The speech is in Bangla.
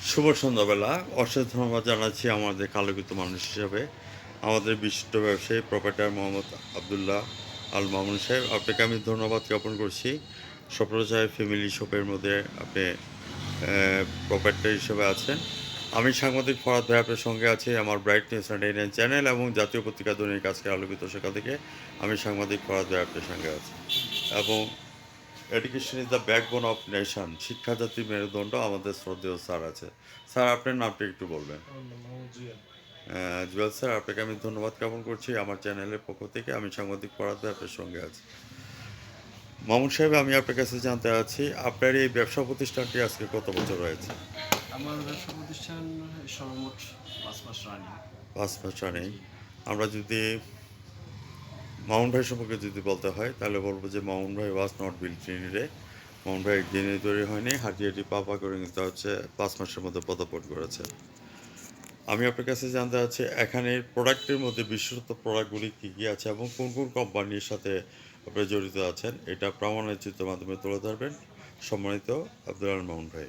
শুভ সন্ধ্যাবেলা। অশেষ ধন্যবাদ জানাচ্ছি আমাদের কালোকিত মানুষ হিসাবে আমাদের বিশিষ্ট ব্যবসায়ী প্রোপাইটার মোহাম্মদ আবদুল্লাহ আল মামুন সাহেব। আপনাকে আমি ধন্যবাদ জ্ঞাপন করছি। স্বপ্নচায় ফ্যামিলি শপের মধ্যে আপনি প্রোপাইটার হিসেবে আছেন। আমি সাংবাদিক ফরহাদ ভাই আপনার সঙ্গে আছি আমার ব্রাইটনেস অ্যান্ড এন চ্যানেল এবং জাতীয় পত্রিকা দৈনিক আজকের আলোকিত শাখা থেকে আমি সাংবাদিক ফরহাদ ভাই আপনার সঙ্গে আছি এবং education is the backbone of nation, শিক্ষা জাতির মেরুদণ্ড। আমাদের শ্রদ্ধেয় স্যার আছে। স্যার আপনার নামটা একটু বলবেন। জুয়েল স্যার, আপনাকে আমি ধন্যবাদ জ্ঞাপন করছি আমার চ্যানেলের পক্ষ থেকে। আমি সাংবাদিক ফরহাদ ভাই আপনার সঙ্গে আছি। মামুন সাহেব, আমি আপনার কাছে জানতে চাচ্ছি আপনার এই ব্যবসা প্রতিষ্ঠানটি আজকে কত বছর হয়েছে? আমার ব্যবসা প্রতিষ্ঠান সর্বমোট ৫ মাস রানিং। 5 মাস নেই। আমরা যদি মামুন ভাই সম্পর্কে যদি বলতে হয় তাহলে বলবো যে মামুন ভাই was not built in a day. Mamun ভাই একদিনে তৈরি হয়নি, হাঁটি হাঁটি পা করে কিন্তু 5 মাসের মধ্যে পদার্পণ করেছে। আমি আপনার কাছে জানতে চাচ্ছি এখানে প্রোডাক্টের মধ্যে বিশেষত প্রোডাক্টগুলি কী কী আছে এবং কোন কোন কোম্পানির সাথে আপনারা জড়িত আছেন, এটা প্রমাণের চিত্রের মাধ্যমে তুলে ধরবেন। সম্মানিত আব্দুল আল মামুন ভাই।